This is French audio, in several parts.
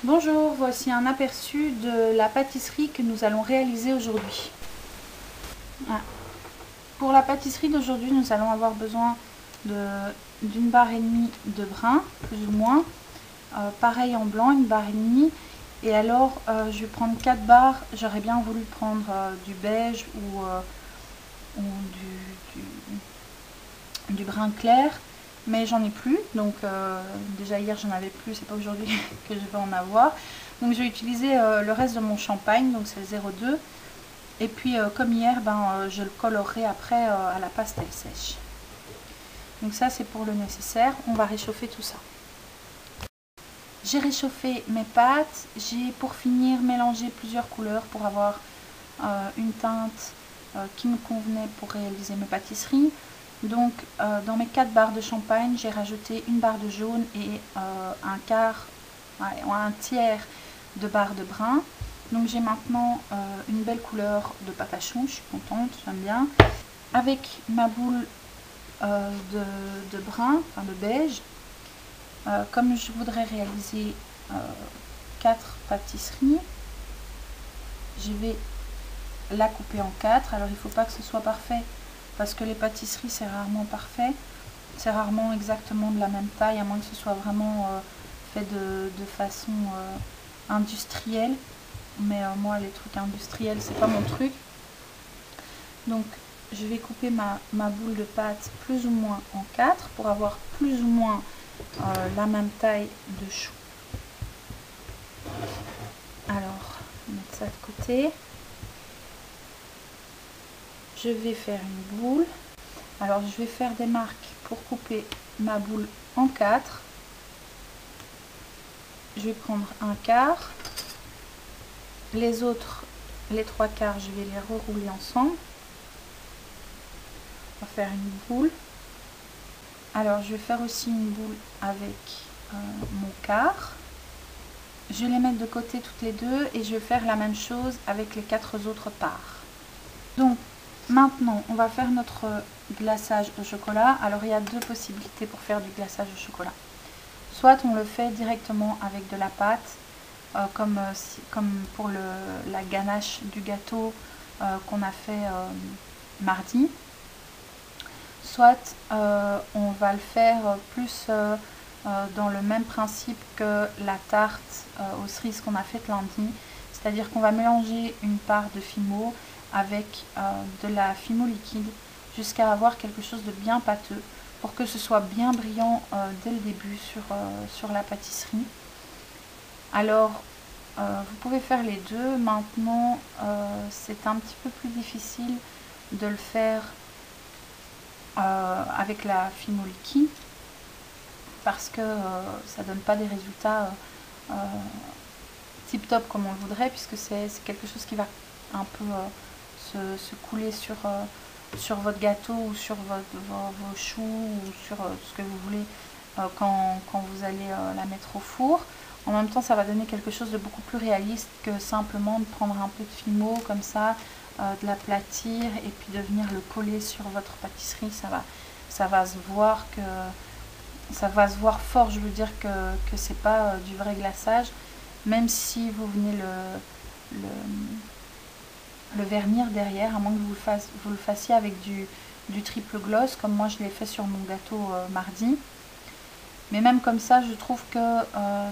Bonjour, voici un aperçu de la pâtisserie que nous allons réaliser aujourd'hui. Pour la pâtisserie d'aujourd'hui, nous allons avoir besoin d'une barre et demie de brun, plus ou moins. Pareil en blanc, une barre et demie. Et alors, je vais prendre 4 barres. J'aurais bien voulu prendre du beige ou du brun clair. Mais j'en ai plus, donc déjà hier j'en avais plus, c'est pas aujourd'hui que je vais en avoir. Donc je vais utiliser le reste de mon champagne, donc c'est le 02. Et puis comme hier, je le colorerai après à la pastel sèche. Donc ça c'est pour le nécessaire, on va réchauffer tout ça. J'ai réchauffé mes pâtes, j'ai pour finir mélangé plusieurs couleurs pour avoir une teinte qui me convenait pour réaliser mes pâtisseries. Donc dans mes 4 barres de champagne, j'ai rajouté une barre de jaune et un tiers de barre de brun. Donc j'ai maintenant une belle couleur de pâte à choux, je suis contente, j'aime bien. Avec ma boule de brun, enfin de beige, comme je voudrais réaliser 4 pâtisseries, je vais la couper en 4. Alors il ne faut pas que ce soit parfait, parce que les pâtisseries c'est rarement parfait, c'est rarement exactement de la même taille, à moins que ce soit vraiment fait de façon industrielle. Mais moi les trucs industriels c'est pas mon truc. Donc je vais couper ma boule de pâte plus ou moins en 4 pour avoir plus ou moins la même taille de chou. Alors on va mettre ça de côté. Je vais faire une boule. Alors je vais faire des marques pour couper ma boule en 4. Je vais prendre un quart. Les autres, les 3 quarts, je vais les rerouler ensemble. On va faire une boule. Alors je vais faire aussi une boule avec mon quart. Je vais les mettre de côté toutes les deux et je vais faire la même chose avec les 4 autres parts. Donc maintenant, on va faire notre glaçage au chocolat. Alors il y a 2 possibilités pour faire du glaçage au chocolat. Soit on le fait directement avec de la pâte, comme pour la ganache du gâteau qu'on a fait mardi. Soit on va le faire plus dans le même principe que la tarte aux cerises qu'on a faite lundi. C'est-à-dire qu'on va mélanger une part de fimo avec de la fimo liquide jusqu'à avoir quelque chose de bien pâteux pour que ce soit bien brillant dès le début sur la pâtisserie. Alors vous pouvez faire les deux. Maintenant c'est un petit peu plus difficile de le faire avec la fimo liquide parce que ça donne pas des résultats tip top comme on le voudrait, puisque c'est quelque chose qui va un peu se couler sur votre gâteau ou sur vos choux ou sur ce que vous voulez quand vous allez la mettre au four. En même temps, ça va donner quelque chose de beaucoup plus réaliste que simplement de prendre un peu de fimo comme ça, de l'aplatir et puis de venir le coller sur votre pâtisserie. Ça va se voir fort, je veux dire que c'est pas du vrai glaçage, même si vous venez le vernir derrière, à moins que vous le fassiez avec du triple gloss, comme moi je l'ai fait sur mon gâteau mardi. Mais même comme ça, je trouve que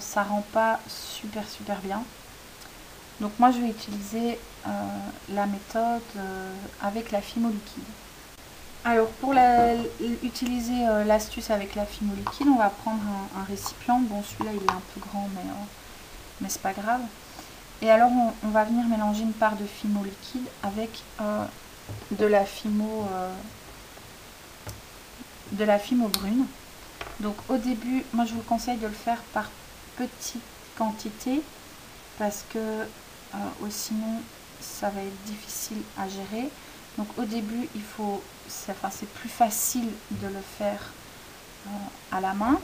ça rend pas super bien. Donc moi je vais utiliser la méthode avec la fimo liquide. Alors pour utiliser l'astuce avec la fimo liquide, on va prendre un récipient. Bon, celui-là il est un peu grand, mais c'est pas grave. Et alors on va venir mélanger une part de fimo liquide avec de la fimo brune. Donc au début, moi je vous conseille de le faire par petite quantité parce que sinon ça va être difficile à gérer. Donc au début, c'est plus facile de le faire à la main.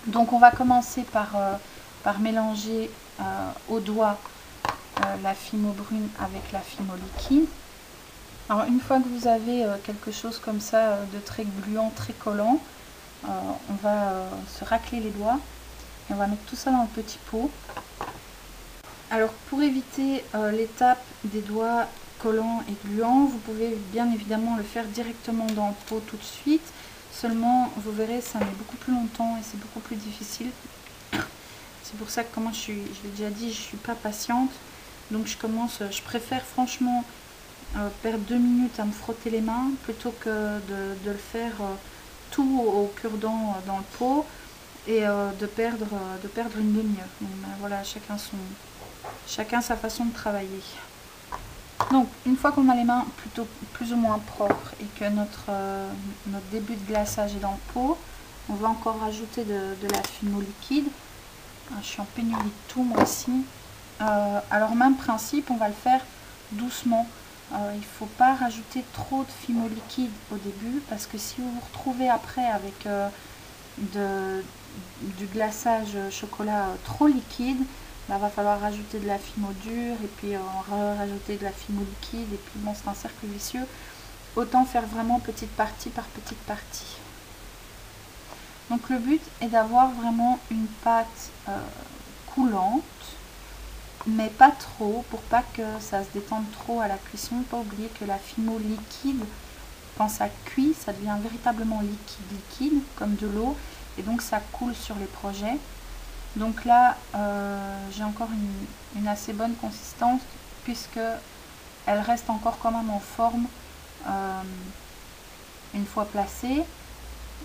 Donc on va commencer par mélanger au doigt la fimo brune avec la fimo liquide. Alors une fois que vous avez quelque chose comme ça de très gluant, très collant, on va se racler les doigts Et on va mettre tout ça dans le petit pot. Alors pour éviter l'étape des doigts collants et gluants, vous pouvez bien évidemment le faire directement dans le pot tout de suite. Seulement, vous verrez, ça met beaucoup plus longtemps et c'est beaucoup plus difficile. C'est pour ça que, comme je l'ai déjà dit, je ne suis pas patiente. Donc je préfère franchement perdre 2 minutes à me frotter les mains plutôt que de le faire tout au cure-dent dans le pot et de perdre une demi-heure. Donc voilà, chacun sa façon de travailler. Donc une fois qu'on a les mains plus ou moins propres et que notre début de glaçage est dans le pot, on va encore rajouter de la fimo liquide. Je suis en pénurie de tout moi aussi. Alors même principe, on va le faire doucement. Il ne faut pas rajouter trop de fimo liquide au début parce que si vous vous retrouvez après avec du glaçage chocolat trop liquide, là, va falloir rajouter de la fimo dure et puis rajouter de la fimo liquide et puis bon, c'est un cercle vicieux. Autant faire vraiment petite partie par petite partie. Donc le but est d'avoir vraiment une pâte coulante, mais pas trop, pour pas que ça se détende trop à la cuisson. Pas oublier que la fimo liquide, quand ça cuit, ça devient véritablement liquide, comme de l'eau, et donc ça coule sur les projets. Donc là, j'ai encore une assez bonne consistance, puisque elle reste encore quand même en forme une fois placée.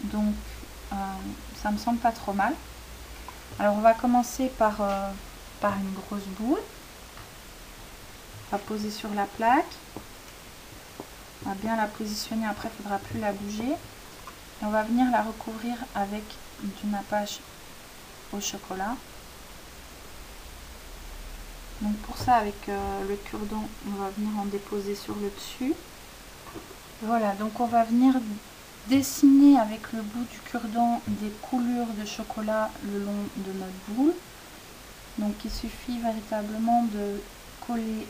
Donc ça me semble pas trop mal. Alors on va commencer par une grosse boule. On va poser sur la plaque. On va bien la positionner, après il ne faudra plus la bouger. Et on va venir la recouvrir avec du nappage au chocolat. Donc pour ça, avec le cure-dent, on va venir en déposer sur le dessus. Voilà, donc on va venir dessiner avec le bout du cure-dent des coulures de chocolat le long de notre boule. Donc il suffit véritablement de coller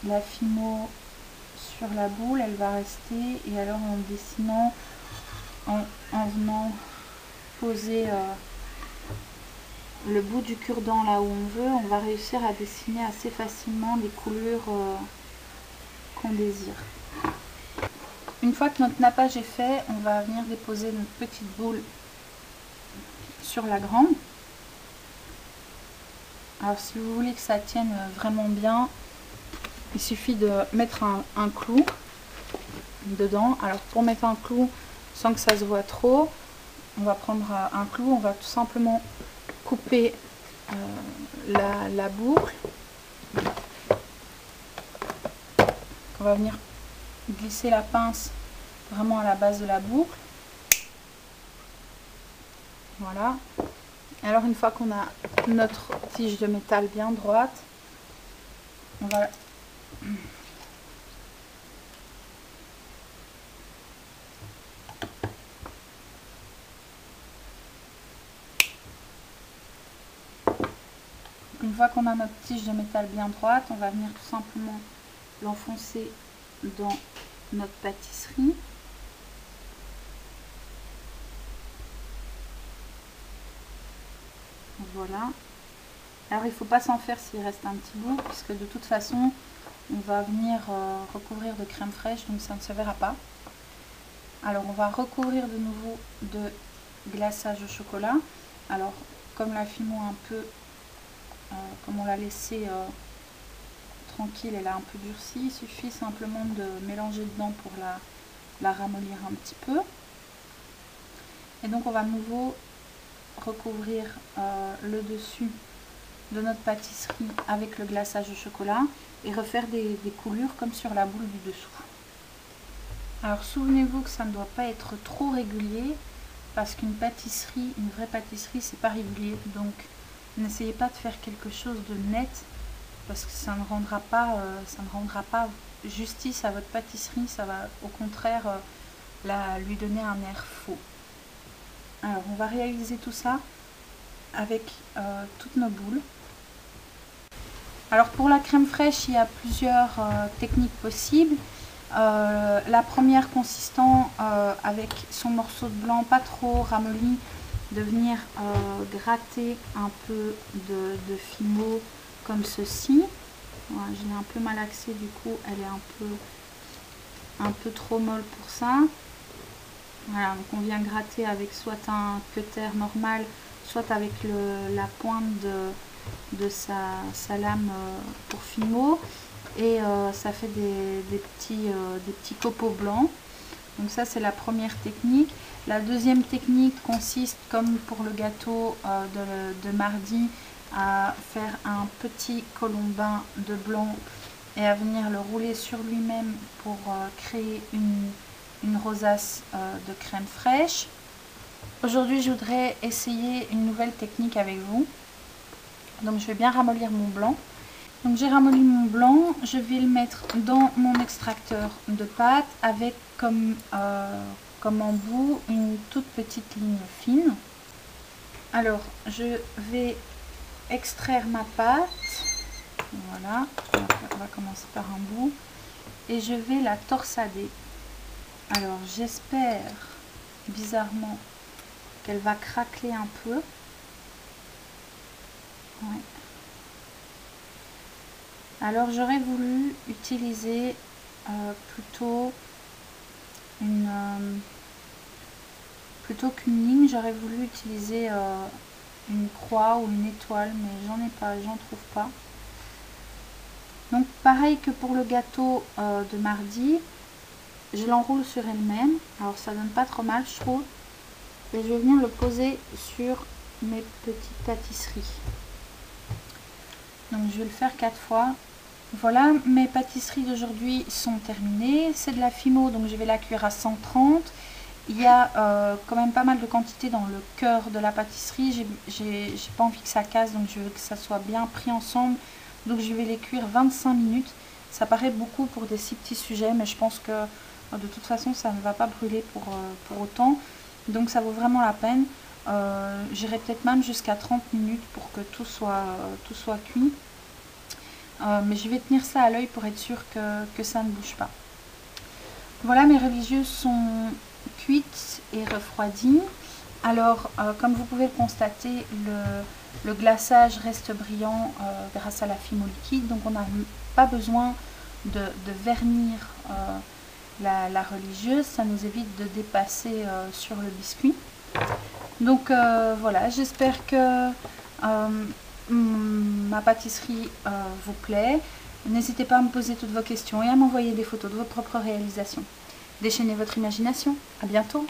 la fimo sur la boule, elle va rester, et alors en dessinant, en venant poser le bout du cure-dent là où on veut, on va réussir à dessiner assez facilement des coulures qu'on désire. Une fois que notre nappage est fait, on va venir déposer notre petite boule sur la grande. Alors si vous voulez que ça tienne vraiment bien, il suffit de mettre un clou dedans. Alors pour mettre un clou sans que ça se voit trop, on va prendre un clou, on va tout simplement couper la boucle. On va venir glisser la pince vraiment à la base de la boucle. Voilà. Alors une fois qu'on a notre tige de métal bien droite, on va notre tige de métal bien droite, on va venir tout simplement l'enfoncer dans notre pâtisserie. Voilà. Alors il ne faut pas s'en faire s'il reste un petit bout, puisque de toute façon on va venir recouvrir de crème fraîche, donc ça ne se verra pas. Alors on va recouvrir de nouveau de glaçage au chocolat. Alors comme la fimo un peu, comme on l'a laissé tranquille, elle a un peu durci, il suffit simplement de mélanger dedans pour la ramollir un petit peu. Et donc on va de nouveau recouvrir le dessus de notre pâtisserie avec le glaçage au chocolat et refaire des coulures comme sur la boule du dessous. Alors souvenez-vous que ça ne doit pas être trop régulier, parce qu'une pâtisserie, une vraie pâtisserie, c'est pas régulier. Donc n'essayez pas de faire quelque chose de net, parce que ça ne rendra pas justice à votre pâtisserie, ça va au contraire lui donner un air faux. Alors on va réaliser tout ça avec toutes nos boules. Alors pour la crème fraîche, il y a plusieurs techniques possibles. La première consistant avec son morceau de blanc pas trop ramolli, de venir gratter un peu de fimo comme ceci. Voilà, je l'ai un peu malaxée, du coup elle est un peu trop molle pour ça. Voilà, donc on vient gratter avec soit un cutter normal, soit avec la pointe de sa lame pour fimo, et ça fait des petits copeaux blancs. Donc ça c'est la première technique. La deuxième technique consiste, comme pour le gâteau de mardi, à faire un petit colombin de blanc et à venir le rouler sur lui-même pour créer une rosace de crème fraîche. Aujourd'hui je voudrais essayer une nouvelle technique avec vous. Donc je vais bien ramollir mon blanc. Donc j'ai ramolli mon blanc, je vais le mettre dans mon extracteur de pâte avec comme embout une toute petite ligne fine. Alors je vais extraire ma pâte, voilà, on va commencer par un bout, et je vais la torsader. Alors j'espère bizarrement qu'elle va craquer un peu. Ouais. Alors j'aurais voulu utiliser plutôt qu'une ligne, j'aurais voulu utiliser une croix ou une étoile, mais j'en ai pas, j'en trouve pas. Donc pareil que pour le gâteau de mardi, je l'enroule sur elle-même, alors ça donne pas trop mal je trouve, et je vais venir le poser sur mes petites pâtisseries. Donc je vais le faire 4 fois. Voilà, mes pâtisseries d'aujourd'hui sont terminées. C'est de la fimo, donc je vais la cuire à 130. Il y a quand même pas mal de quantité dans le cœur de la pâtisserie. J'ai pas envie que ça casse, donc je veux que ça soit bien pris ensemble. Donc je vais les cuire 25 minutes. Ça paraît beaucoup pour des si petits sujets, mais je pense que de toute façon ça ne va pas brûler pour autant. Donc ça vaut vraiment la peine. J'irai peut-être même jusqu'à 30 minutes pour que tout soit cuit. Mais je vais tenir ça à l'œil pour être sûr que ça ne bouge pas. Voilà, mes religieuses sont cuites et refroidies. Alors comme vous pouvez le constater, le glaçage reste brillant grâce à la fimo liquide, donc on n'a pas besoin de vernir la religieuse, ça nous évite de dépasser sur le biscuit. Donc voilà, j'espère que ma pâtisserie vous plaît. N'hésitez pas à me poser toutes vos questions et à m'envoyer des photos de vos propres réalisations. Déchaînez votre imagination. À bientôt.